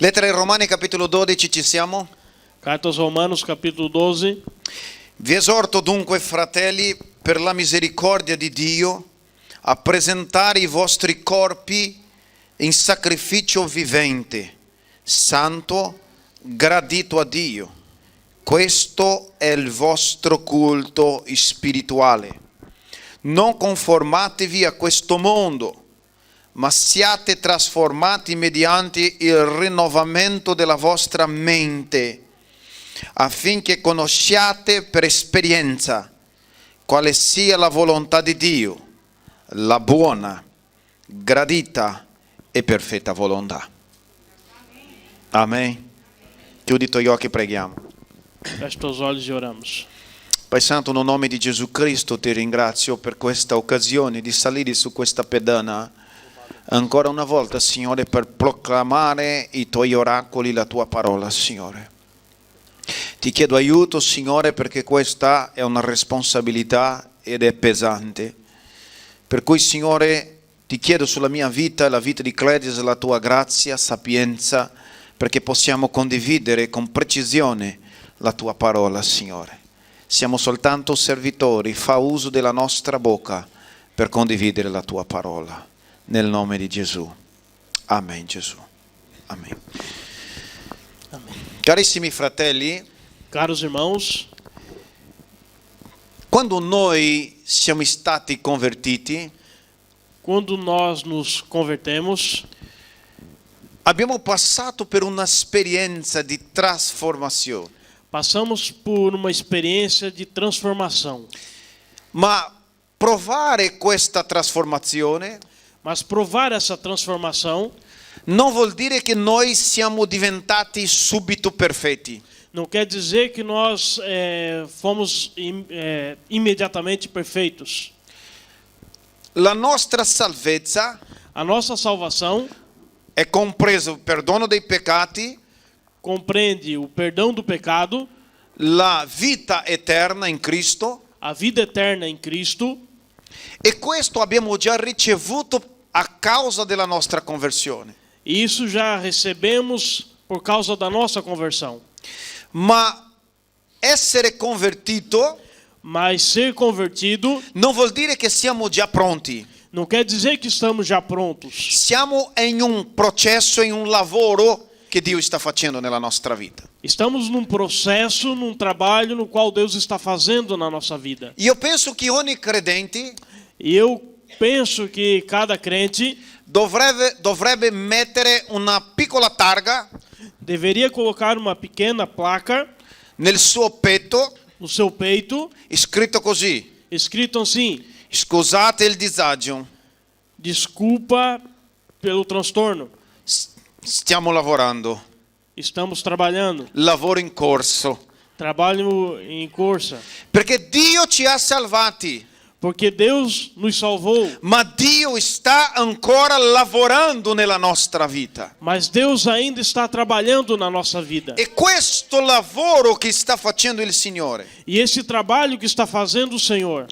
Lettera ai Romani capitolo 12, ci siamo? Carta aos Romanos, capítulo 12. Vi esorto dunque, fratelli, per la misericordia di Dio, a presentare i vostri corpi in sacrificio vivente, santo, gradito a Dio. Questo è il vostro culto spirituale. Non conformatevi a questo mondo, ma siate trasformati mediante il rinnovamento della vostra mente, affinché conosciate per esperienza quale sia la volontà di Dio, la buona, gradita e perfetta volontà. Amen. Chiudi i tuoi occhi e preghiamo. Feche teus olhos e oramos. Pai Santo, no nome di Gesù Cristo ti ringrazio per questa occasione di salire su questa pedana ancora una volta, Signore, per proclamare i tuoi oracoli, la tua parola, Signore. Ti chiedo aiuto, Signore, perché questa è una responsabilità ed è pesante. Per cui, Signore, ti chiedo sulla mia vita e la vita di Cledis la tua grazia, sapienza, perché possiamo condividere con precisione la tua parola, Signore. Siamo soltanto servitori, fa uso della nostra bocca per condividere la tua parola. Nel nome di Gesù. Amen, Gesù. Amen. Amém. Carissimi fratelli, Caros irmãos, quando noi siamo stati convertiti, quando nós nos convertemos, abbiamo passato per un'esperienza di trasformazione. passamos por uma experiência de transformação. Ma provare questa trasformazione Mas provar essa transformação non vuol dire che noi siamo diventati subito perfetti. não quer dizer que nós fomos imediatamente perfeitos. La nostra salvezza A nossa salvação è compreso il perdono dei peccati, compreende o perdão do pecado, la vita eterna in Cristo, a vida eterna em Cristo, e questo abbiamo già ricevuto a causa della nostra conversione. e isso já recebemos por causa da nossa conversão. Ma essere convertito Mas ser convertido non vuol dire che siamo già pronti. não quer dizer que estamos já prontos. Siamo in un processo, in un lavoro che Dio sta facendo nella nostra vita. Estamos num processo, num trabalho no qual Deus está fazendo na nossa vida. Io penso che ogni credente E eu penso que cada crente dovrebbe mettere una piccola targa deveria colocar uma pequena placa nel suo petto, no seu peito, scritto così: escrito assim: scusate il disagio, desculpa pelo transtorno. stiamo lavorando, Estamos trabalhando. lavoro in corso, Trabalho em curso. perché Dio ci ha salvati, Porque Deus nos salvou. ma Dio sta ancora lavorando nella nostra vita. Mas Deus ainda está trabalhando na nossa vida. E questo lavoro che sta facendo il Signore E esse trabalho que está fazendo o Senhor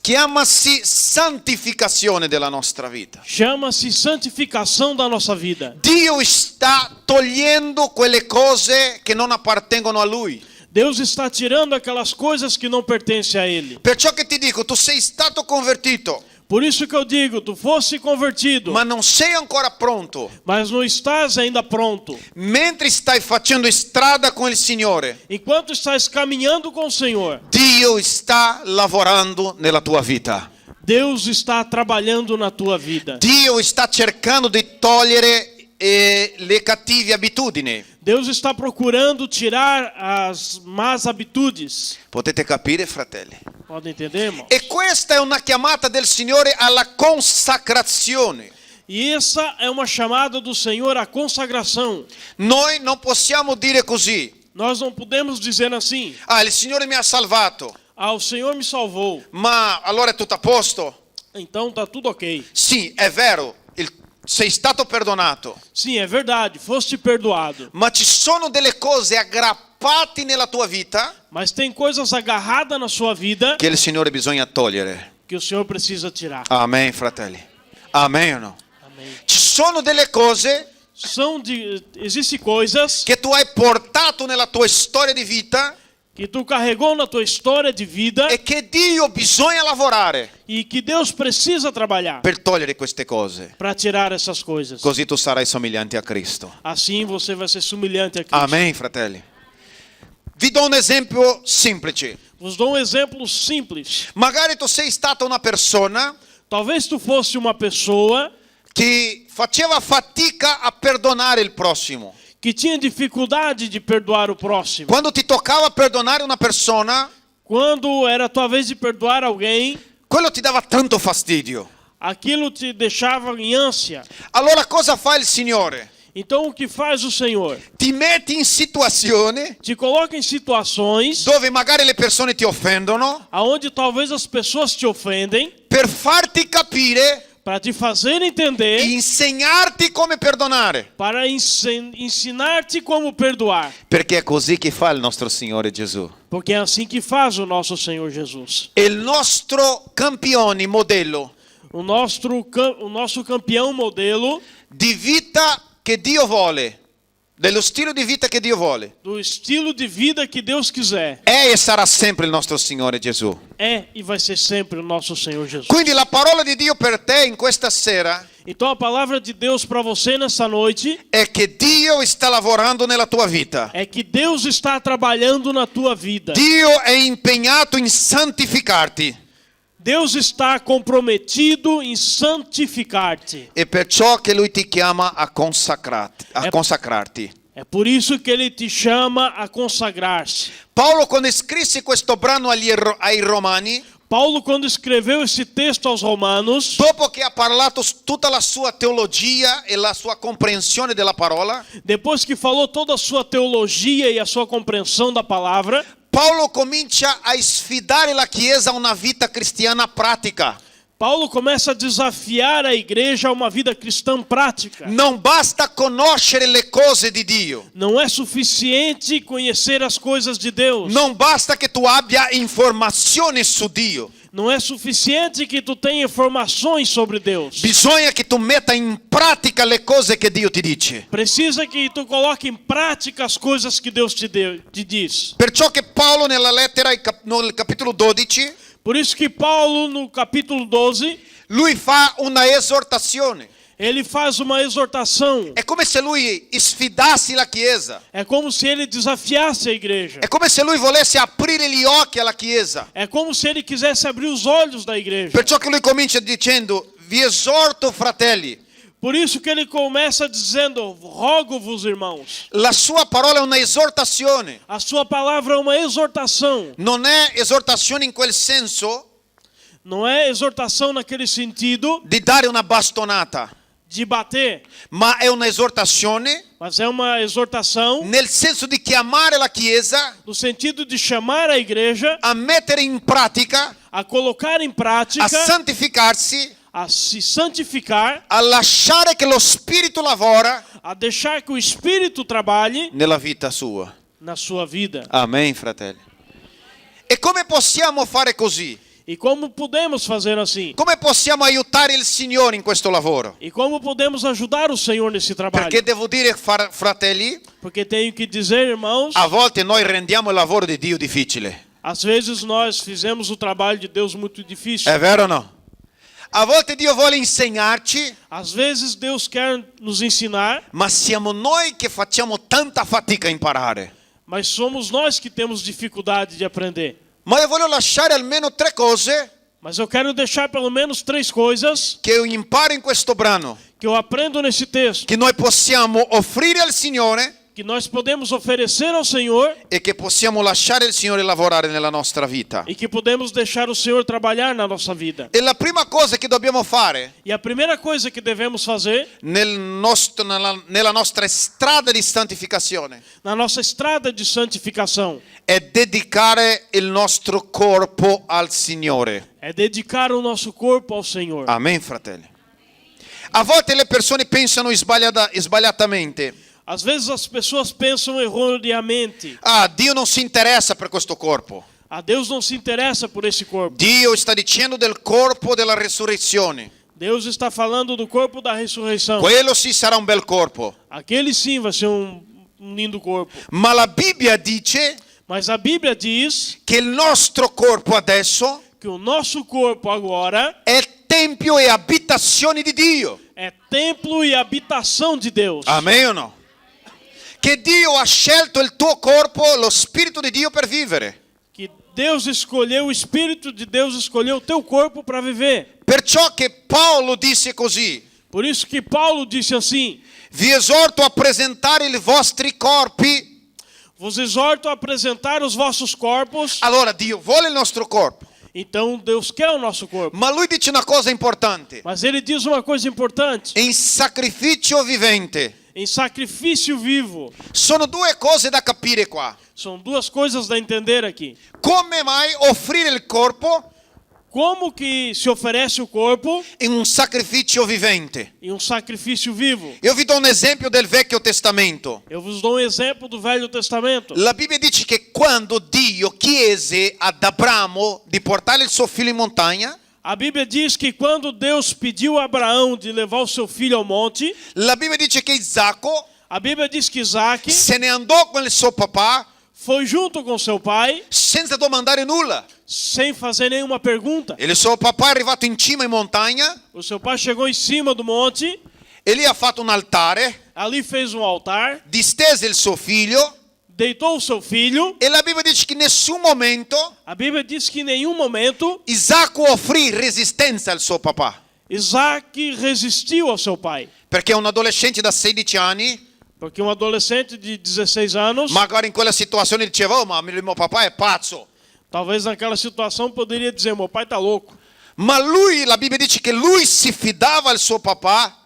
chiamasi santificazione della nostra vita. chama-se santificação da nossa vida. Dio sta togliendo quelle cose che non appartengono a Lui. Deus está tirando aquelas coisas que não pertencem a Ele. Perciò che ti dico, tu sei stato convertito, Por isso que eu digo, tu fosse convertido, ma non sei ancora pronto. mas não estás ainda pronto. Mentre stai facendo strada con il Signore, Enquanto estás caminhando com o Senhor, Dio sta lavorando nella tua vita. Deus está trabalhando na tua vida. Dio sta cercando di togliere le cattive abitudini. Deus está procurando tirar as más habitudes. Potete capire, fratelli? Podem entender, irmão? E questa è una chiamata del Signore alla consacrazione. E essa é uma chamada do Senhor à consagração. Noi non possiamo dire così: Nós não podemos dizer assim: ah, il Signore mi ha salvato, ah, o Senhor me salvou, ma allora è tutto a posto? então tá tudo ok. Sì, è vero, sei stato perdonato, Sim, é verdade, foste perdoado. ma ci sono delle cose aggrappate nella tua vita Mas tem coisas agarradas na sua vida che il Signore bisogna togliere. que o Senhor precisa tirar. Amen, fratelli. Amen o no? Amém. Ci sono delle cose Existem coisas che tu hai portato nella tua storia di vita que tu carregou na tua história de vida e che Dio bisogna lavorare e que Deus precisa trabalhar per togliere queste cose. para tirar essas coisas. Così tu sarai somigliante a Cristo. Assim você vai ser semelhante a Cristo. Amen, fratelli. Vi do un esempio semplice. Vos dou um exemplo simples. Magari tu sei stata una persona Talvez tu fosse uma pessoa che faceva fatica a perdonare il prossimo. que tinha dificuldade de perdoar o próximo. Quando ti toccava perdonare una persona, Quando era a tua vez de perdoar alguém, quello ti dava tanto fastidio. aquilo te deixava em ânsia. Allora cosa fa il Signore? Então o que faz o Senhor? Ti metti in situazioni Te coloca em situações dove magari le persone ti offendono aonde talvez as pessoas te ofendem per farti capire para te fazer entender, e insegnarti come perdonare. para ensinar-te como perdoar. Perché è così che fa il nostro Signore Gesù. Porque é assim que faz o nosso Senhor Jesus. È il nostro campione, modello O nosso campeão modelo di vita che Dio vuole, dello stile di vita che Dio vuole. do estilo de vida que Deus quiser. È e sarà sempre il nostro Signore Gesù. É e vai ser sempre o nosso Senhor Jesus. Quindi la parola di Dio per te in questa sera Então a palavra de Deus para você nessa noite è che Dio sta lavorando nella tua vita. é que Deus está trabalhando na tua vida. Dio è impegnato in santificarti Deus está comprometido em santificar-te. e perciò che Lui ti chiama a consacrarti. É por isso que ele te chama a consagrar-se. Paolo quando scrisse questo brano ai Romani, Paulo, quando escreveu esse texto aos Romanos, dopo che ha parlato tutta la sua teologia e la sua comprensione della parola, depois que falou toda a sua teologia e a sua compreensão da palavra, Paolo comincia a sfidare la Chiesa a una vita cristiana pratica. Paulo começa a desafiar a igreja a uma vida cristã prática. Non basta conoscere le cose di Dio. Não é suficiente conhecer as coisas de Deus. Non basta che tu abbia informazione su Dio. Não é suficiente que tu tenha informações sobre Deus. Bisogna che tu metta in pratica le cose che Dio ti dice. Precisa que tu coloque em prática as coisas que Deus te diz. Perciò che Paolo nella lettera nel capitolo 12, Por isso que Paulo, no capítulo 12, lui fa una esortazione. ele faz uma exortação. È come se lui sfidasse la Chiesa. É como se ele desafiasse a igreja. È come se lui volesse aprire gli occhi alla Chiesa. É como se ele quisesse abrir os olhos da igreja. Perciò che lui comincia dicendo: vi esorto, fratelli. Por isso que ele começa dizendo: rogo-vos, irmãos. La sua parola è una esortazione. A sua palavra é uma exortação. Non è esortazione in quel senso Não é exortação naquele sentido di dare una bastonata, de bater, ma è una esortazione mas é uma exortação nel senso di chiamare la Chiesa no sentido de chamar a igreja a mettere in pratica, a colocar em a prática, santificarsi, a se santificar, a lasciare che lo Spirito lavora a deixar que o Espírito trabalhe nella vita sua. na sua vida. Amen, fratelli. E come possiamo fare così? E como podemos fazer assim? Come possiamo aiutare il Signore in questo lavoro? E como podemos ajudar o Senhor nesse trabalho? Perché devo dire, fratelli, Porque tenho que dizer, irmãos, a volte noi rendiamo il lavoro di Dio difficile. às vezes nós fizemos o trabalho de Deus muito difícil. È vero o no? A volte Dio vuole insegnarci, Às vezes Deus quer nos ensinar, ma siamo noi che facciamo tanta fatica a imparare. mas somos nós que temos dificuldade de aprender. Ma io voglio lasciare almeno 3 cose Mas eu quero deixar pelo menos 3 coisas che io imparo in questo brano, que eu aprendo nesse texto, che noi possiamo offrire al Signore que nós podemos oferecer ao Senhor e che possiamo lasciare il Signore lavorare nella nostra vita. e que podemos deixar o Senhor trabalhar na nossa vida. E la prima cosa che dobbiamo fare E a primeira coisa que devemos fazer nella nostra strada di santificazione na nossa estrada de santificação è dedicare il nostro corpo al Signore. é dedicar o nosso corpo ao Senhor. Amen, fratelli. A volte le persone pensano sbagliatamente. Às vezes as pessoas pensam erroneamente: Ah, Dio non si interessa per questo corpo. Deus não se interessa por esse corpo. Dio sta dicendo del corpo della resurrezione. Deus está falando do corpo da ressurreição. Quello sì sarà un bel corpo. Aquele sim vai ser um lindo corpo. Ma la Bibbia dice Mas a Bíblia diz che il nostro corpo adesso que o nosso corpo agora è tempio e abitazione di Dio. é templo e habitação de Deus. Amen o no? Che Dio ha scelto il tuo corpo, lo Spirito di Dio per vivere. Que Deus escolheu, o Espírito de Deus escolheu o teu corpo para viver. Perciò che Paolo disse così: Por isso que Paulo disse assim: vi esorto a presentare i vostri corpi. vos exorto a apresentar os vossos corpos. Allora Dio vuole il nostro corpo, Então Deus quer o nosso corpo. ma lui dice una cosa importante: Mas ele diz uma coisa importante: in sacrificio vivente. em sacrifício vivo. Sono due cose da capire qua. São duas coisas a entender aqui. Come mai offrire il corpo Como que se oferece o corpo in un sacrificio vivente? em um sacrifício vivo? Io vi do un esempio del Vecchio Testamento. Eu vos dou um exemplo do Velho Testamento. La Bibbia dice che quando Dio chiese ad Abramo di portare il suo figlio in montagna, A Bíblia diz que quando Deus pediu a Abraão de levar o seu filho ao monte, la Bibbia dice che Isacco a Bíblia diz que Isaac se ne andò con il suo papà foi junto com seu pai, senza domandare nulla. sem fazer nenhuma pergunta. E il suo papà è arrivato in cima in montagna O seu pai chegou em cima do monte, e lì ha fatto un altare, ali fez um altar, distese il suo figlio deitou o seu filho. e la Bibbia dice che in nessun momento A Bíblia diz que em nenhum momento Isacco offrì resistenza al suo papà, Isaac resistiu ao seu pai. perché un adolescente da 16 anni Porque um adolescente de 16 anos, magari in quella situazione diceva: oh, ma il mio papà è pazzo. talvez naquela situação poderia dizer: meu pai está louco. Ma lui, la Bibbia dice che lui si fidava al suo papà,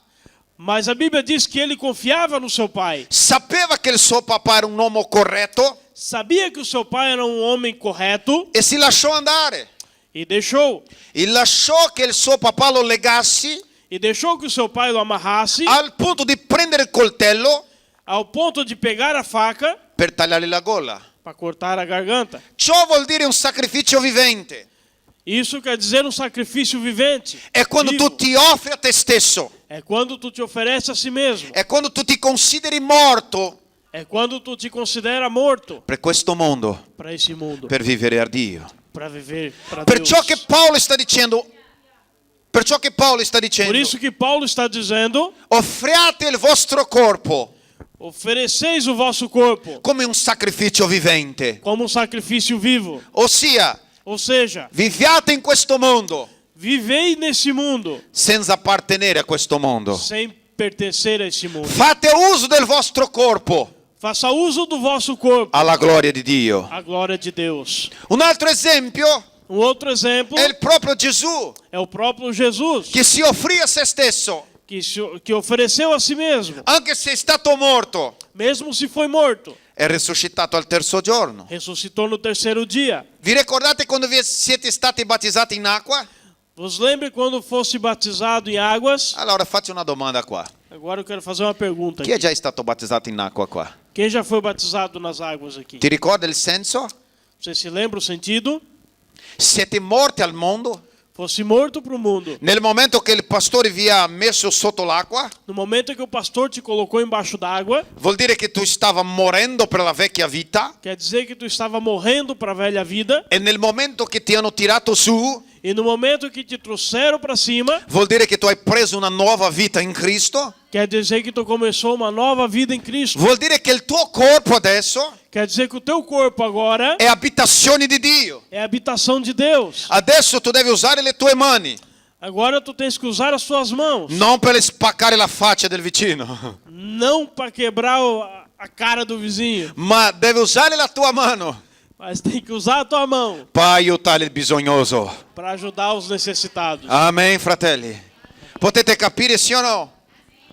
Mas a Bíblia diz que ele confiava no seu pai. sapeva che il suo papà era un uomo corretto Sabia que o seu pai era um homem correto e si lasciò andare. e deixou. E lasciò che il suo papà lo legassi E deixou que o seu pai lo amarrasse al punto di prendere il coltello ao ponto de pegar a faca per tagliargli la gola. para cortar a garganta. Ciò vuol dire un sacrificio vivente. Isso quer dizer um sacrifício vivente. È quando vivo. tu ti offri a te stesso. É quando tu te oferece a si mesmo. È quando tu ti consideri morto É quando tu te considera morto per questo mondo, para esse mundo, per vivere a Dio. para viver para Perciò Deus. che Paolo sta dicendo, Por isso que Paulo está dizendo: offriate il vostro corpo ofereceis o vosso corpo come un sacrificio vivente. como um sacrifício vivo. Ossia, Ou seja, viviate in questo mondo vivei nesse mundo senza appartenere a questo mondo. sem pertencer a esse mundo. Fate uso del vostro corpo Faça uso do vosso corpo alla gloria di Dio. à glória de Deus. Un altro esempio Um outro exemplo è il proprio Gesù, é o próprio Jesus, che si offrì a se stesso, que ofereceu a si mesmo, anche se è stato morto, mesmo se foi morto. è risuscitato al terzo giorno. Ressuscitou no terceiro dia. Vi ricordate quando siete stati battezzati in acqua? Vos lembre quando fosse batizado em águas? Allora faccio una domanda qua. Agora eu quero fazer uma pergunta Chi è aqui. già stato battezzato in acqua qua? Quem já foi batizado nas águas aqui? Ti ricorda il senso? Você se lembra o sentido? Siete morti al mondo? Fosse morto para o mundo. Nel momento che il pastore vi ha messo sotto l'acqua, No momento em que o pastor te colocou embaixo d'água, vuol dire che tu stava morendo per la vecchia vita, quer dizer que tu estava morrendo para a velha vida. e nel momento che ti hanno tirato su, E no momento que te trouxeram para cima, vuol dire che tu hai preso una nuova vita in Cristo, quer dizer que tu começou uma nova vida em Cristo. vuol dire che il tuo corpo adesso Quer dizer que o teu corpo agora è abitazione di Dio. é a habitação de Deus. Adesso tu devi usare le tue mani, Agora tu tens que usar as tuas mãos, non per spaccare la faccia del vicino, não para quebrar a cara do vizinho, ma devi usare la tua mano mas tem que usar a tua mão per aiutare il bisognoso. para ajudar os necessitados. Amen, fratelli. Potete capire, sì o no?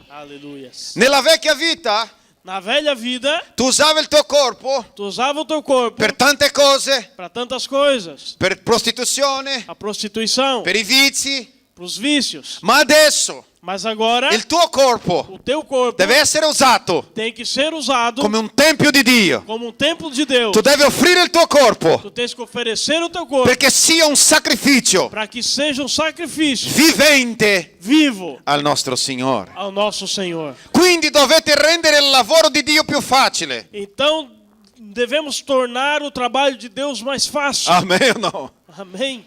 Aleluia. Nella vecchia vita Na velha vida, tu usavi il tuo corpo tu usava o teu corpo per tante cose, para tantas coisas. per prostituzione, A prostituição, per i vizi, para os vícios. ma adesso Mas agora, il tuo corpo o teu corpo deve essere usato tem que ser usado come un tempio di Dio. como um templo de Deus. Tu devi offrire il tuo corpo Tu tens que oferecer o teu corpo perché sia un sacrificio para que seja um sacrifício vivente vivo al nostro Signore. ao nosso Senhor. Quindi dovete rendere il lavoro di Dio più facile. Então, devemos tornar o trabalho de Deus mais fácil. Amen o no? Amém.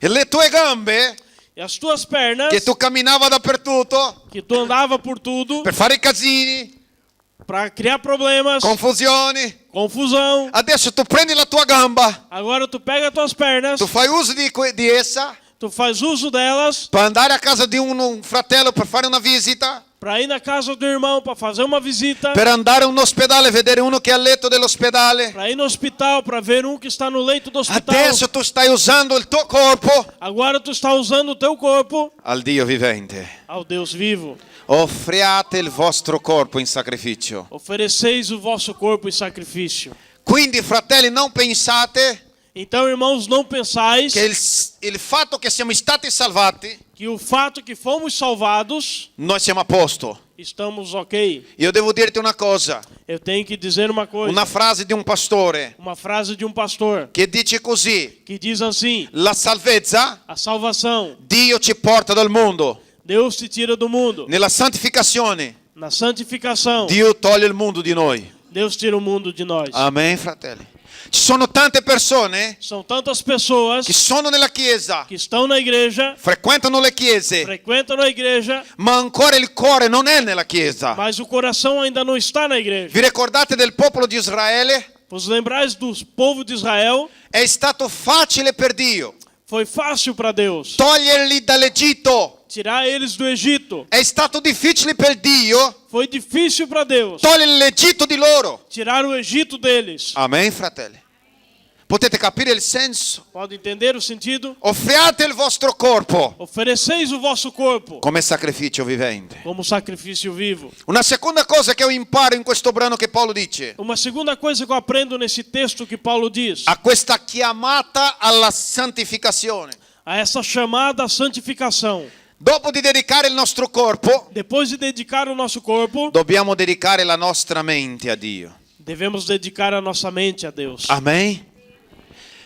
E le tue gambe, E as tuas pernas, che tu camminava dappertutto que tu andava por tudo per fare casini, para criar problemas, confusioni, confusão. adesso tu prendi la tua gamba, Agora tu pega as tuas pernas, tu fai uso di essa tu faz uso delas per andare a casa di un fratello per fare una visita, para ir na casa do irmão para fazer uma visita, per andare a un ospedale e vedere uno che è a letto dell'ospedale. para ir no hospital para ver um que está no leito do hospital. Adesso tu stai usando il tuo corpo Agora tu está usando o teu corpo al Dio vivente. ao Deus vivo. Offriate il vostro corpo in sacrificio. Ofereceis o vosso corpo em sacrifício. Quindi, fratelli, non pensate Então, irmãos, não pensais che il fatto che siamo stati salvati, que o fato que fomos salvados, noi siamo a posto. estamos ok. Io devo dirti una cosa, Eu tenho que dizer uma coisa. una frase di un pastore Uma frase de um pastor che dice così: que diz assim: la salvezza a salvação, Dio ci porta dal mondo, Deus te tira do mundo. nella santificazione Na santificação, Dio toglie il mondo di noi. Deus tira o mundo de nós. Amen, fratelli. Ci sono tante persone São tantas pessoas che sono nella chiesa, que estão na igreja, frequentano le chiese, frequentam a igreja, ma ancora il cuore non è nella chiesa. mas o coração ainda não está na igreja. Vi ricordate del popolo di Israele? Vos lembrais do povo de Israel? È stato facile per Dio Foi fácil para Deus toglierli dall'Egitto. tirar eles do Egito. È stato difficile per Dio Foi difícil para Deus togliere l'Egitto di loro. tirar o Egito deles. Amen, fratelli. Potete capire il senso? Pode entender o sentido? Offriate il vostro corpo Ofereceis o vosso corpo come sacrificio vivente. como sacrifício vivo. Una seconda cosa che io imparo in questo brano che Paolo dice, Uma segunda coisa que eu aprendo nesse texto que Paulo diz, a questa chiamata alla santificazione. a essa chamada à santificação. Dopo di dedicare il nostro corpo, Depois de dedicar o nosso corpo, dobbiamo dedicare la nostra mente a Dio. devemos dedicar a nossa mente a Deus. Amen.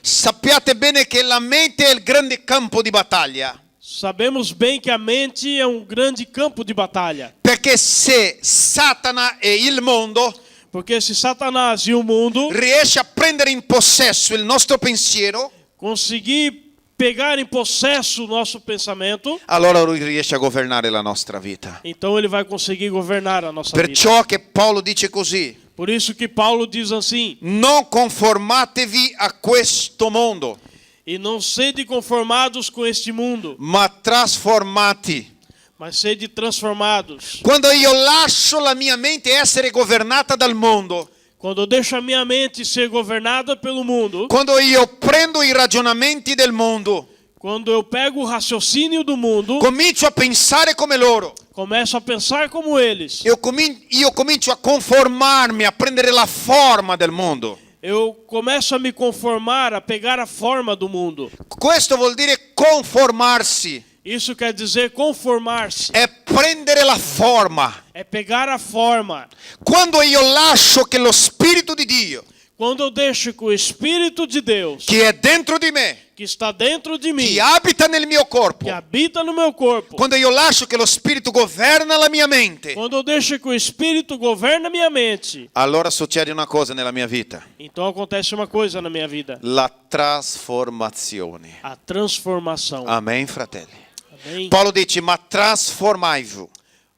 Sappiate bene che la mente è il grande campo di battaglia. Sabemos bem que a mente é um grande campo de batalha. Perché se Satana e il mondo Porque se Satanás e o mundo riesce a prendere in possesso il nostro pensiero, conseguir pegar em possesso o nosso pensamento, allora lui riesce a governare la nostra vita. então ele vai conseguir governar a nossa vida. Perciò che Paolo dice così: Por isso que Paulo diz assim: non conformatevi a questo mondo, e não sede conformados com este mundo, ma trasformati. mas sede transformados. Quando io lascio la mia mente essere governata dal mondo, Quando eu deixo a minha mente ser governada pelo mundo, quando io prendo i ragionamenti del mondo, quando eu pego o raciocínio do mundo, comincio a pensare come loro, começo a pensar como eles. io comincio a conformarmi, a prendere la forma del mondo. Eu começo a me conformar, a pegar a forma do mundo. Questo vuol dire conformarsi, Isso quer dizer conformar-se. è prendere la forma. É pegar a forma. Quando io lascio che lo Spirito di Dio, Quando eu deixo que o Espírito de Deus, che è dentro di me, que está dentro de mim, che abita nel mio corpo, que habita no meu corpo, quando io lascio che lo Spirito governa la mia mente, quando eu deixo que o Espírito governa a minha mente, allora succede una cosa nella mia vita: então acontece uma coisa na minha vida: la trasformazione. a transformação. Amen, fratelli. Amém? Paolo dice: ma trasformai-vi,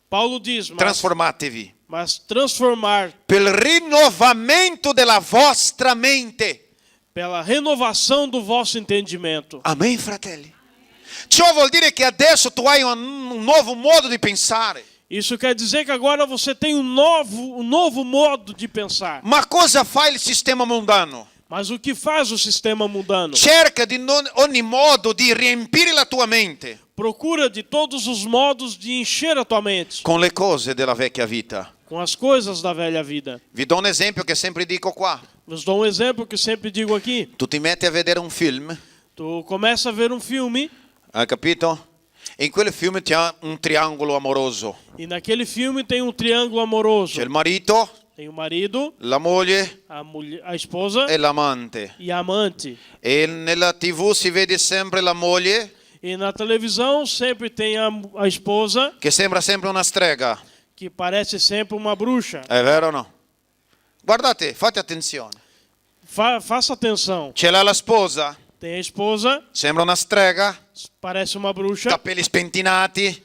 Paulo diz, trasformatevi mas transformar per il rinnovamento della vostra mente. pela renovação do vosso entendimento. Amen, fratelli. Ciò vuol dire che adesso tu hai un nuovo modo di pensare. Isso quer dizer que agora você tem um novo modo de pensar. Ma cosa fa il sistema mondano? Mas o que faz o sistema mundano? Cerca di ogni modo di riempire la tua mente Procura de todos os modos de encher a tua mente con le cose della vecchia vita. com as coisas da velha vida. Vi do un esempio che sempre dico qua. Vos dou um exemplo que eu sempre digo aqui. Tu ti metti a vedere un film, Tu começa a ver um filme hai capito? In quel film c'è un triangolo amoroso. E naquele filme tem um triângulo amoroso. C'è il marito, Tem o marido, la moglie a esposa e l'amante. e a amante. E nella TV si vede sempre la moglie E na televisão sempre tem a esposa, che sembra sempre una strega. que parece sempre uma bruxa. È vero o no? Guardate, fate attenzione. Faça atenção. Ce l'ha la sposa, Tem a esposa, sembra una strega, parece uma bruxa, capelli spentinati,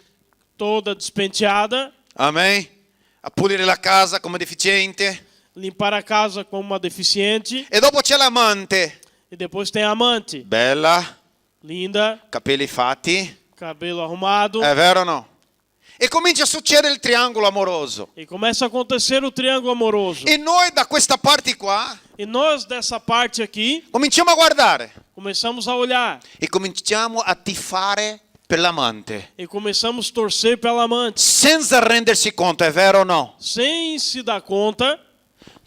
toda despenteada, amen? A pulire la casa come deficiente. limpar a casa como uma deficiente. E dopo c'è l'amante, E depois tem a amante, bella, linda, capelli fatti, cabelo arrumado. è vero o no? E comincia a succedere il triangolo amoroso. E começa a acontecer o triângulo amoroso. E noi da questa parte qua E nós, dessa parte aqui, cominciamo a guardare começamos a olhar. e cominciamo a tifare per l'amante, E começamos a torcer pela amante. senza rendersi conto, è vero o no? Sem se dar conta,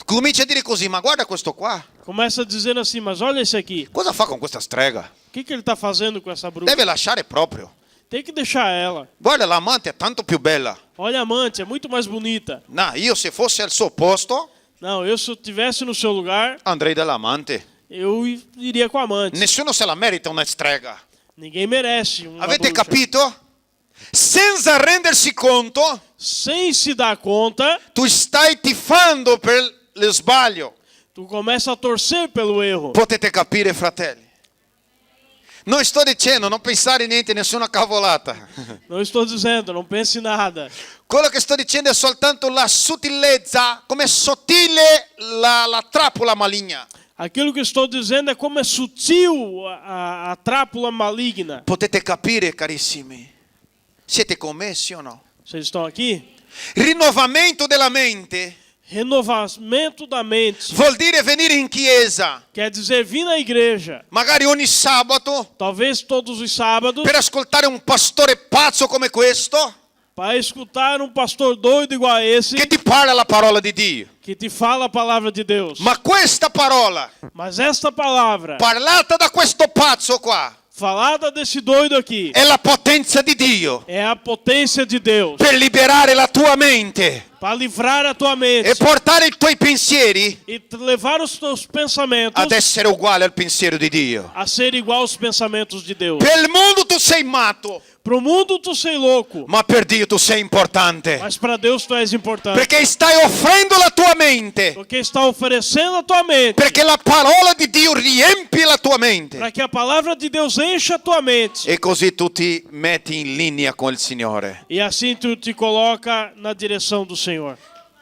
Comincia a dire così, ma guarda questo qua, começa a dizer assim, mas olha esse aqui. cosa fa con questa strega? O que ele está fazendo com essa bruxa? Deve lasciare proprio. Tem que deixar ela. Guarda, l'amante è tanto più bella. Olha a amante, é muito mais bonita. No, io se fossi al suo posto Não, eu se eu estivesse no seu lugar, andrei dall'amante. eu iria com a amante. Nessuno se la merita una strega. Ninguém merece uma Avete bruxa. capito? Senza rendersi conto, Sem se dar conta, tu stai tifando per lo sbaglio. tu começa a torcer pelo erro. Potete capire, fratelli? Non sto dicendo, non pensare niente, nessuna cavolata. Não estou dizendo, não pense em nada. Quello che sto dicendo è soltanto la sottilezza, come sottile la trappola maligna. Aquilo que estou dizendo é como é sutil a trápula maligna. Potete capire, carissimi? Siete commessi o no? Vocês estão aqui? Rinnovamento della mente Renovamento da mente. vuol dire venire in chiesa, Quer dizer, vir na igreja, magari ogni sabato, talvez todos os sábados, per ascoltare un pastore pazzo come questo, para escutar um pastor doido igual a esse, che ti parla la parola di Dio. que te fala a palavra de Deus. Ma questa parola, Mas esta palavra, parlata da questo pazzo qua, falada desse doido aqui, è la potenza di Dio é a potência de Deus per liberare la tua mente para livrar a tua mente e portare i tuoi pensieri e levar os teus pensamentos ad essere uguali al pensiero di Dio. a ser igual aos pensamentos de Deus. Per il mondo tu sei matto, Pro mundo tu sei louco, ma per Dio tu sei importante, mas para Deus tu és importante. perché stai offrendo la tua mente, Porque está oferecendo a tua mente, perché la parola di Dio riempie la tua mente para que a palavra de Deus encha a tua mente. e così tu ti metti in linea con il Signore. E assim tu te coloca na direção do Senhor.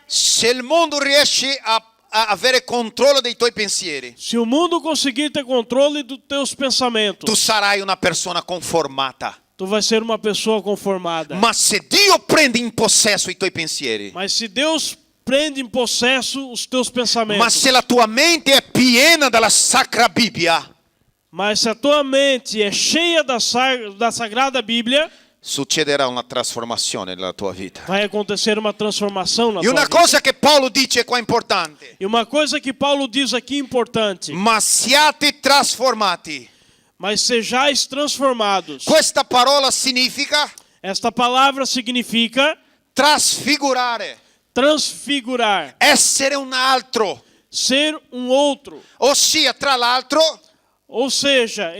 Se il mondo riesce a avere controllo dei tuoi pensieri, Se o mundo conseguir ter controle dos teus pensamentos, tu sarai una persona conformata. tu vai ser uma pessoa conformada. Ma se Dio prende in possesso i tuoi pensieri, Mas se Deus prende em possesso os teus ma pensamentos, se la tua mente è piena della Sacra Bibbia, mas se a tua mente é cheia da Sagrada Bíblia, succederà una trasformazione nella tua vita. vai acontecer uma transformação na E tua una vida. cosa che Paolo dice qua importante, E uma coisa que Paulo diz aqui importante, ma siate trasformati. mas sejais transformados. Questa parola significa Esta palavra significa trasfigurare, transfigurar, essere un altro, ser um outro. ossia tra l'altro Ou seja,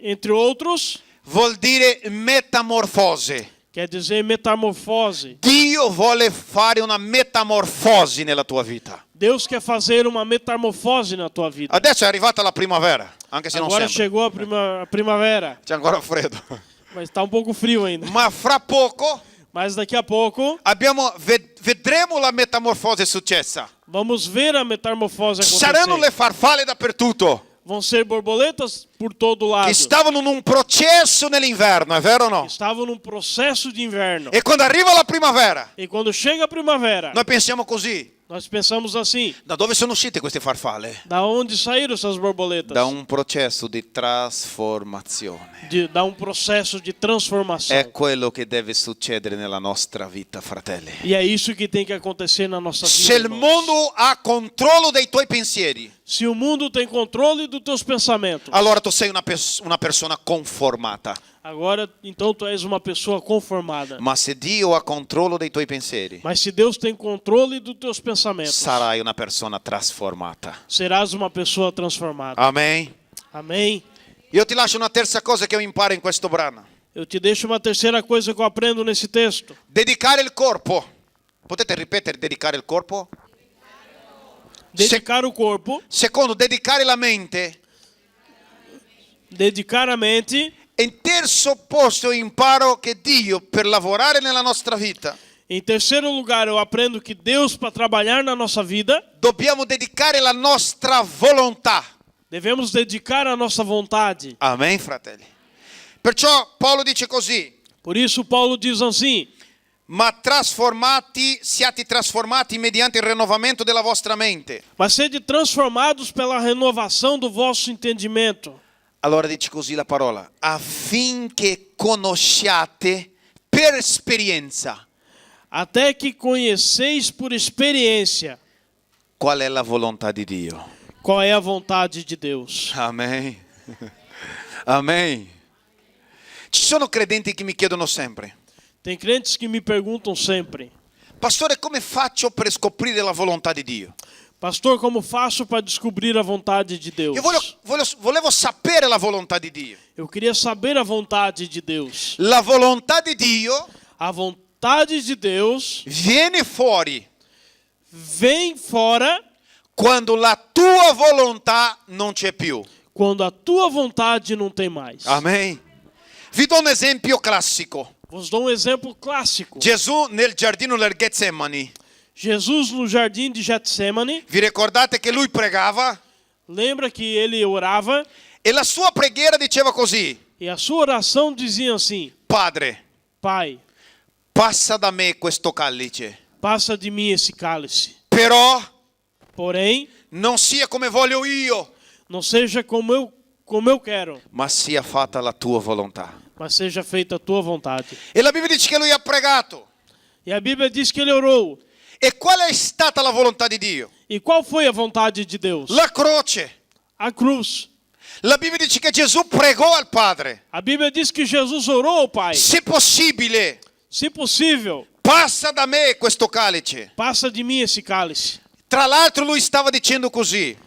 entre outros, vuol dire metamorfose. quer dizer metamorfose. Dio vuole fare una metamorfosi nella tua vita. Deus quer fazer uma metamorfose na tua vida. Adesso è arrivata la primavera, anche se non Agora sembra. chegou a primavera, C'è ancora freddo. mas está um pouco frio ainda. Ma fra poco Mas daqui a pouco vedremo la metamorfose successa. vamos ver a metamorfose Saranno le acontecer. farfalle dappertutto, Vão ser borboletas por todo lado. che stavano in un processo nell'inverno, è vero o no? Estavam num processo de inverno. E quando arriva la primavera, E quando chega a primavera, noi pensiamo così. nós pensamos assim: Da dove sono uscite queste farfalle? da onde saíram essas borboletas? Da un processo di trasformazione. Da um processo de transformação. È quello che deve succedere nella nostra vita, fratelli. E é isso que tem que acontecer na nossa vida. Se il irmãos. mondo ha controllo dei tuoi pensieri, Se o mundo tem controle dos teus pensamentos, allora tu sei una persona conformata. agora então tu és uma pessoa conformada. Ma se Dio ha controllo dei tuoi pensieri, Mas se Deus tem controle dos teus pensamentos, sarai una persona trasformata. serás uma pessoa transformada. Amen. Amém? Io ti lascio una terza cosa che io imparo in questo brano. Eu te deixo uma terceira coisa que eu aprendo nesse texto. Dedicare il corpo. Potete ripetere dedicare il corpo? Dedicar o corpo, Secondo, dedicare la mente. dedicar a mente. In terzo posto io imparo che Dio per lavorare nella nostra vita Em terceiro lugar, eu aprendo que Deus, para trabalhar na nossa vida, dobbiamo dedicare la nostra volontà. devemos dedicar a nossa vontade. Amen, fratelli. Perciò Paolo dice così: Por isso Paulo diz assim: ma siate trasformati mediante il rinnovamento della vostra mente. mas sede transformados pela renovação do vosso entendimento. Allora dice così la parola: affinché conosciate per esperienza Até que conheceis por experiência qual è la volontà di Dio. qual é a vontade de Deus. Amen. Amen. Ci sono credenti che mi chiedono sempre: Tem crentes que me perguntam sempre: pastore, come faccio per scoprire la volontà di Dio? pastor, como faço para descobrir a vontade de Deus? Io volevo sapere la volontà di Dio. Eu queria saber a vontade de Deus. La volontà di Dio A vontade de Deus viene fuori vem fora quando la tua volontà non c'è più. quando a tua vontade não tem mais. Amen. Vi do un esempio classico. Vos dou um exemplo clássico. Gesù nel giardino del Getsemani. Jesus no jardim de Getsemane, Vi ricordate che lui pregava? lembra que ele orava E la sua preghiera diceva così: e a sua oração dizia assim: Padre, Pai, passa da me questo calice, passa de mim esse cálice. però Porém, non sia come voglio io, não seja como eu quero, ma sia fatta la tua volontà. mas seja feita a tua vontade. E la Bibbia dice che lui ha pregato. E a Bíblia diz que ele orou. E qual è stata la volontà di Dio? E qual foi a vontade de Deus? La croce. A cruz. La Bibbia dice che Gesù pregò al Padre: A Bíblia diz que Jesus orou ao Pai. se possibile, Se possível, passa da me questo calice. passa de mim esse cálice. Tra l'altro lui stava dicendo così: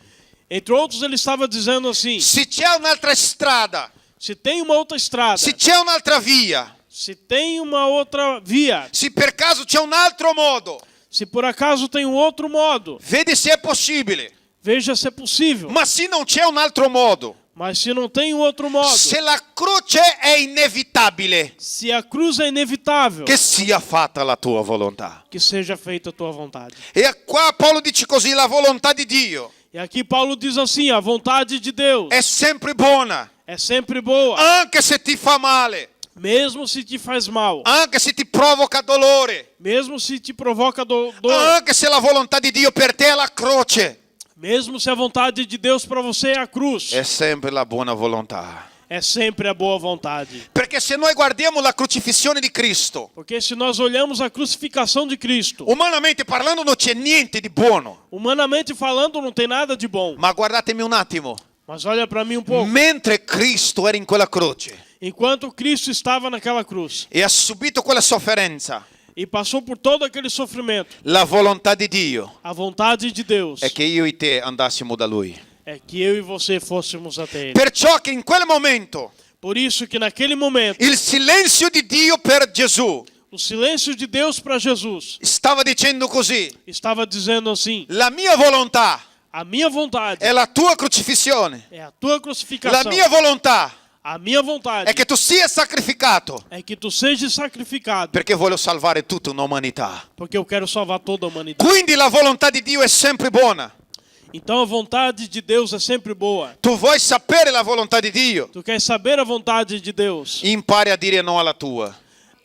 Entre outros, ele estava dizendo assim: se c'è un'altra strada, se tem uma outra estrada, se c'è un'altra via, se tem uma outra via, se per caso c'è un altro modo, se por acaso tem um outro modo, vedi se è possibile. veja se é possível. Ma se non c'è un altro modo, Mas se não tem um outro modo, se la croce è inevitabile, se a cruz é inevitável, che sia fatta la tua volontà. que seja feita a tua vontade. E qua Paolo dice così: la volontà di Dio E aqui Paulo diz assim: a vontade de Deus è sempre buona, é sempre boa, anche se ti fa male, mesmo se te faz mal, anche se ti provoca dolore, mesmo se te provoca dor, anche se la volontà di Dio per te è la croce. mesmo se a vontade de Deus para você é a cruz, È sempre la buona volontà. é sempre a boa vontade. Perché se noi guardiamo la crocifissione di Cristo, Porque se nós olhamos a crucificação de Cristo, umanamente parlando non c'è niente di buono. humanamente falando, não tem nada de bom. Ma guardatemi un attimo, Mas olha para mim um pouco. mentre Cristo era in quella croce Enquanto Cristo estava naquela cruz e ha subito quella sofferenza, e passou por todo aquele sofrimento, la volontà di Dio a vontade de Deus è che io e te andassimo da Lui. é que eu e você fôssemos até Ele. Perciò che in quel momento Por isso que naquele momento, il silenzio di Dio per Gesù o silêncio de Deus para Jesus stava dicendo così: estava dizendo assim: la mia volontà a minha vontade è la tua crocifissione, é a tua la crucificação. mia volontà A minha vontade è che tu sia sacrificato, é que tu sejas sacrificado, perché voglio salvare tutta un'umanità. porque eu quero salvar toda a humanidade. Quindi la volontà di Dio è sempre buona. Então a vontade de Deus é sempre boa. Tu vuoi sapere la volontà di Dio? Tu quer saber a vontade de Deus? Impari a dire no alla tua.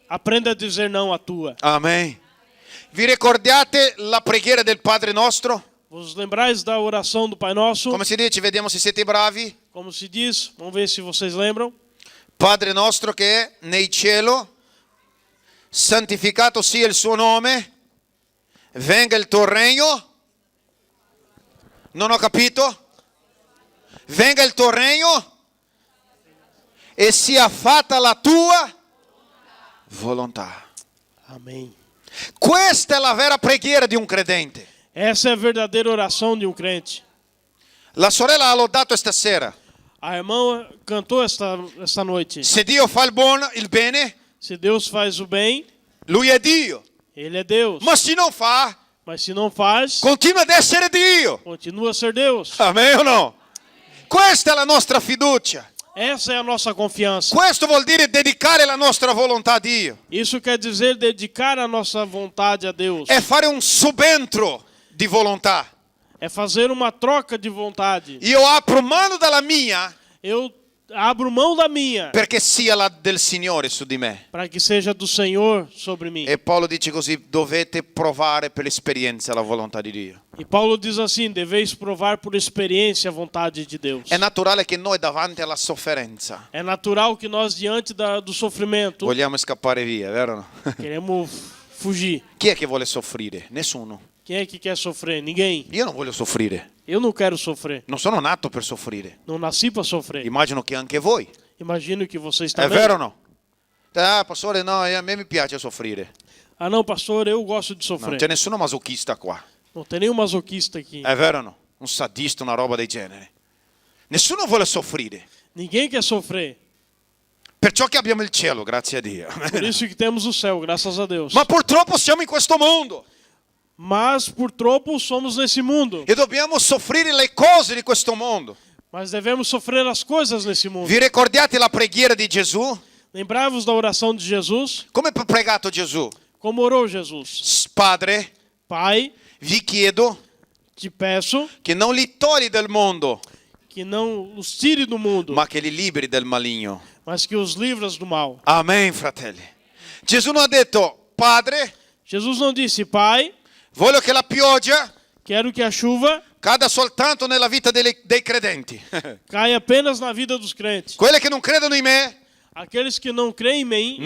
Aprenda a dizer não à tua. Amen. Vi ricordate la preghiera del Padre nostro? Vos lembrais da oração do Pai Nosso? Come si dice? Vediamo se siete bravi. Como se diz? Vamos ver se vocês lembram. Padre nostro che è nei cielo, santificato sia il suo nome, venga il tuo regno. Non ho capito. venga il tuo regno e sia fatta la tua volontà. Amém. Questa è la vera preghiera di un credente. Essa é a verdadeira oração de um crente. La sorella ha lodato stasera. A irmã cantou esta noite. Se Dio fa il bene, Se Deus faz o bem, Lui è Dio. Ele é Deus. Ma se non fa, Mas se não faz, continua ad essere Dio. continua a ser Deus. Amen o no? Questa è la nostra fiducia. Essa é a nossa confiança. Questo vuol dire dedicare la nostra volontà a Dio. Isso quer dizer dedicar a nossa vontade a Deus. È fare un subentro di volontà. É fazer uma troca de vontade. Io apro mano dalla mia Eu abro mão da minha perché sia la del Signore su di me. para que seja do Senhor sobre mim. E Paolo dice così, dovete provare per l'esperienza la volontà di Dio. E Paulo diz assim: deveis provar por experiência a vontade de Deus. È naturale che noi davanti alla sofferenza É natural que nós, diante do sofrimento, vogliamo scappare via, vero o no? queremos fugir. Chi è che vuole soffrire? Nessuno. Quem é que quer sofrer? Ninguém. Io non voglio soffrire. Eu não quero sofrer. Non sono nato per soffrire. Não nasci para sofrer. Immagino che anche voi. Imagino que vocês È também. vero o no? Ah, pastore, no, a me mi piace soffrire. Ah, não, pastor, eu gosto de Non sofrer. c'è nessuno masochista qua. Não tem nenhum masoquista aqui. È vero o no? Un sadista, una roba del genere. Nessuno vuole soffrire. Ninguém quer sofrer. Perciò che abbiamo il cielo, grazie a Dio. Por isso que temos o céu, graças a Deus. Ma purtroppo siamo in questo mondo Mas por tropo somos nesse mundo. e dobbiamo soffrire le cose di questo mondo. Mas devemos sofrer as coisas nesse mundo. Vi ricordate la preghiera di Gesù? Lembrai-vos da oração de Jesus? Come ha pregato Gesù? Como orou Jesus? Padre, Pai, vi chiedo te peço che non li togli dal mondo, que não os tire do mundo, ma che li liberi dal maligno. mas que os livras do mal. Amen, fratelli. Gesù non ha detto, Padre, Jesus não disse: Pai, voglio che la pioggia quero que a chuva cada soltanto nella vita dei credenti. caia apenas na vida dos crentes. Quelli che non credono in me, Aqueles que não creem em mim,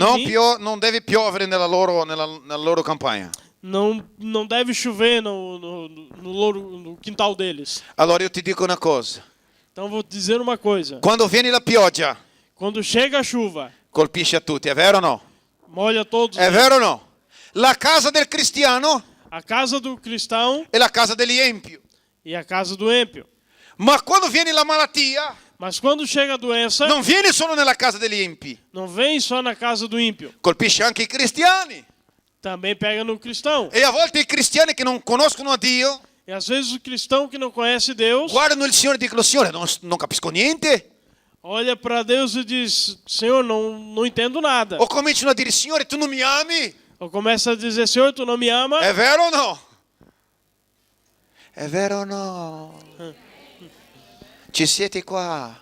non deve piovere nella loro campagna. não deve chover no quintal deles. Allora io ti dico una cosa. Então vou dizer uma coisa. Quando viene la pioggia, Quando chega a chuva, colpisce a tutti, è vero o no? molha todos. È vero o no? La casa del cristiano A casa do cristão è la casa degli empi. e a casa do ímpio. Ma quando viene la malattia, Mas quando chega a doença, non viene solo nella casa degli empi, não vem só na casa do ímpio. colpisce anche i cristiani. Também pega no cristão. E a volte i cristiani che non conoscono a Dio E às vezes o cristão que não conhece Deus guardano il Signore e dicono, Signore, non capisco niente. olha para Deus e diz: Senhor, não entendo nada. O cominciano a dire, Signore, tu non mi ami? Ou começa a dizer: Senhor, tu não me ama? È vero o no? È vero o no? Ci siete qua?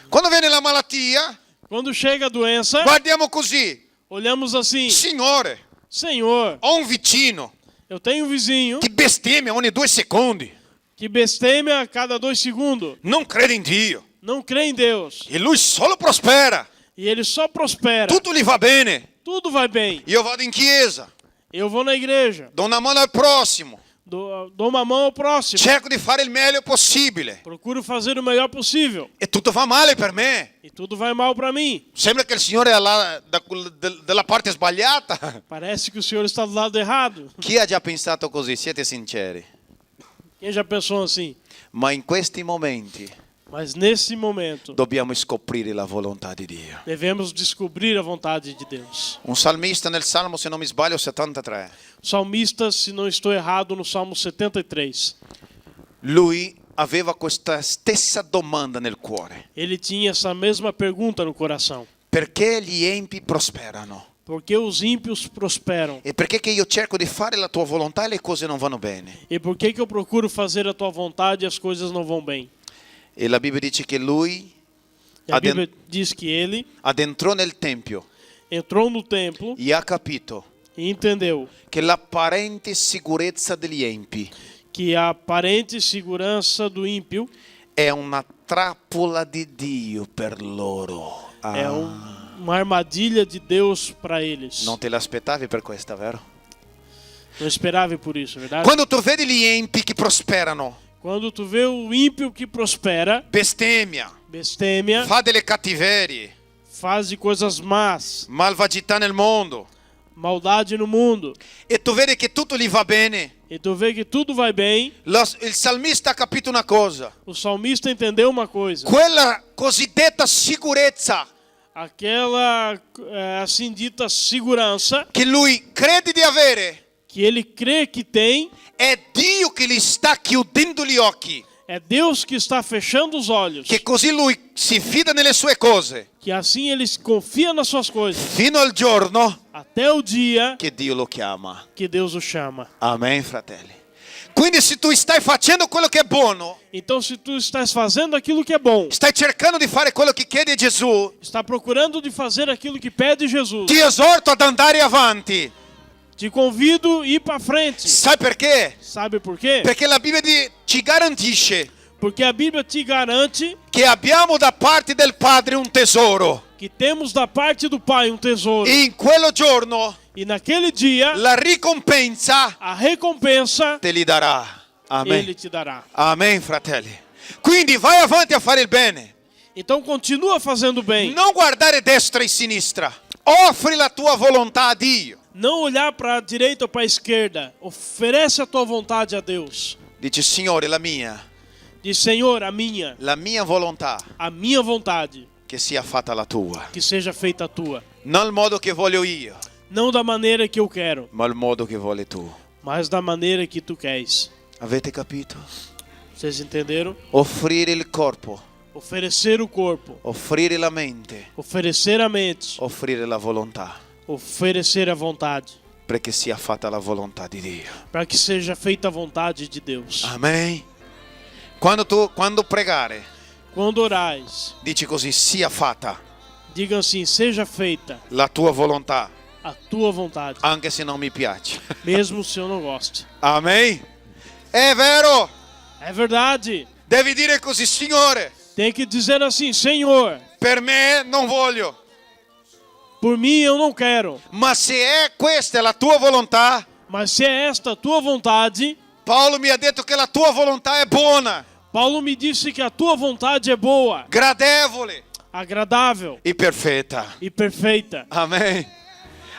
Quando viene la malattia, Quando chega a doença, guardiamo così. olhamos assim: Signore, Senhor, ho un vicino eu tenho um vizinho che bestemmia ogni 2 secondi. que bestema a cada 2 segundos. Non crede in Dio. Não crê em Deus. E lui solo prospera. E ele só prospera. Tutto gli va bene. Tudo vai bem. Io vado in chiesa, Eu vou na igreja. do una mano al prossimo. Dou uma mão ao próximo. Cerco di fare il meglio possibile. Procuro fazer o melhor possível. E tutto va male per me. E tudo vai mal para mim. Sembra che il Signore è dalla parte sbagliata. Parece que o Senhor está do lado errado. Chi ha già pensato così? Siete sinceri. Quem já pensou assim? Ma in questi momenti Mas nesse momento, dobbiamo scoprire la volontà di Dio. devemos descobrir a vontade de Deus. Un salmista nel Salmo, se non mi sbaglio, 73. O salmista, se não estou errado, no Salmo 73, Lui aveva questa stessa domanda nel cuore. ele tinha essa mesma pergunta no coração. Perché gli empi prosperano? Por que os ímpios prosperam? E perché che io cerco di fare la tua volontà e le cose non vanno bene? E por que eu procuro fazer a tua vontade e as coisas não vão bem? E la Bibbia dice che lui E a Bíblia diz que ele addentrò nel tempio entrou no templo e ha capito e entendeu che l'apparente sicurezza degli empi que a aparente segurança do ímpio è una trappola di Dio per loro. é uma armadilha de Deus para eles. Non te l'aspettavi per questa, vero? Não esperava por isso, verdade? Quando tu vedi gli empi che prosperano, Quando tu vê o ímpio que prospera, bestemmia, bestemmia, fa delle cattiverie, faz de coisas más, malvagità nel mondo, maldade no mundo, e tu vedi che tutto gli va bene, e tu vê que tudo vai bem, il salmista ha capito una cosa, o salmista entendeu uma coisa. quella cosiddetta sicurezza Aquela, assim dita, segurança che lui crede di avere, que ele crê que tem, è Dio che gli sta chiudendo gli occhi, é Deus que está fechando os olhos, che così lui si fida nelle sue cose, que assim ele confia nas suas coisas, fino al giorno até o dia che Dio lo chiama. que Deus o chama. Amen, fratelli. Quindi se tu stai facendo quello che è buono, Então, se tu estás fazendo aquilo que é bom, stai cercando di fare quello che chiede Gesù, está procurando de fazer aquilo que pede Jesus, ti esorto ad andare avanti. te convido a ir para frente. Sai perché? Sabe por quê? Perché la Bibbia ci garantisce Porque a Bíblia te garante che abbiamo da parte del Padre un tesoro. que temos da parte do Pai um tesouro. E in quello giorno E naquele dia, la ricompensa a recompensa te li darà. Amen. Ele te dará. Amen, fratelli. Quindi vai avanti a fare il bene. Então continua fazendo bem. Non guardare destra e sinistra. Offri la tua volontà a Dio. Não olhar para a direita ou para a esquerda. Oferece a tua vontade a Deus. Dice, Signore, la mia Senhor, a minha volontà, vontade, che sia fatta la tua. que seja feita a tua. Non il modo che voglio io, Não da maneira que eu quero, ma il modo che vuole tu. mas da maneira que tu queres. Avete capito? Vocês entenderam? Offrire il corpo, Oferecer o corpo, offrire la mente, oferecer a mente, offrire la volontà, oferecer a vontade, perché sia fatta la volontà di Dio. para que seja feita a vontade de Deus. Amen. Quando pregare, Quando orais, dici così, sia fatta diga assim: seja feita la tua volontà, a tua vontade, anche se non mi piace. mesmo se eu não goste. Amen. È vero. É verdade. Devi dire così, Signore, Tem que dizer assim: Senhor, per me non voglio, por mim eu não quero, ma se è questa la tua volontà, mas se é esta a tua vontade, Paolo mi ha detto che la tua volontà è buona, Paulo me disse que a tua vontade é boa, gradevole agradável e perfetta. e perfeita. Amen.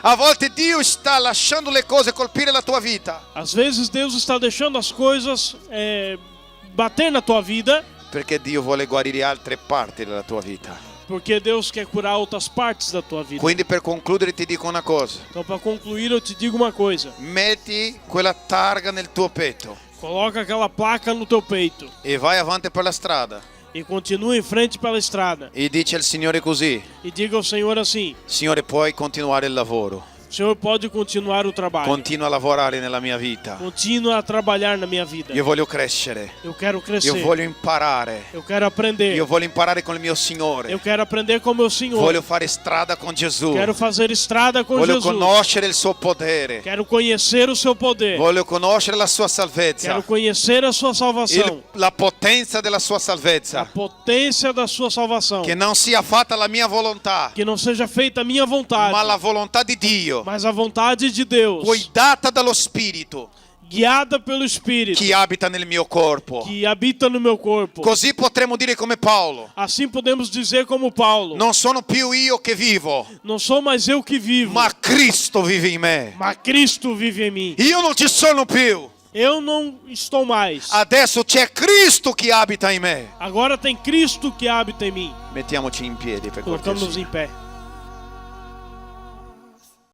A volte Dio sta lasciando le cose colpire la tua vita, Às vezes Deus está deixando as coisas bater na tua vida, perché Dio vuole guarire altre parti della tua vita. porque Deus quer curar outras partes da tua vida. Quindi per concludere ti dico una cosa. Então, para concluir, eu te digo uma coisa: Metti quella targa nel tuo petto coloca aquela placa no teu peito e vai avanti per la strada e continua em frente pela estrada e dici al Signore così: e diga ao Senhor assim: Signore, puoi continuare il lavoro, o Senhor pode continuar o trabalho, continua a lavorare nella mia vita. continua a trabalhar na minha vida. Io voglio crescere, Eu quero crescer, io voglio imparare, eu quero aprender, io voglio imparare con il mio Signore, eu quero aprender com meu Senhor, voglio fare strada con Gesù, quero fazer estrada com voglio Jesus, conoscere il suo potere, quero conhecer o seu poder, voglio conoscere la sua quero salvezza, conhecer a sua salvação, la potenza della sua a salvezza, potência da sua salvação, che non sia fatta la mia volontà, que não seja feita a minha vontade, ma la volontà di Dio, mas a vontade de Deus, guidata dallo Spirito guiada pelo Espírito che abita nel mio corpo. que habita no meu corpo. Così potremo dire come Paolo: Assim podemos dizer como Paulo: non sono più io che vivo, não sou mais eu que vivo, ma Cristo vive in me. mas Cristo vive em mim. Io non ci sono più, Eu não estou mais. adesso c'è Cristo che abita in me. Agora tem Cristo que habita em mim. Mettiamoci in piedi per Colocamos cortesia. em pé.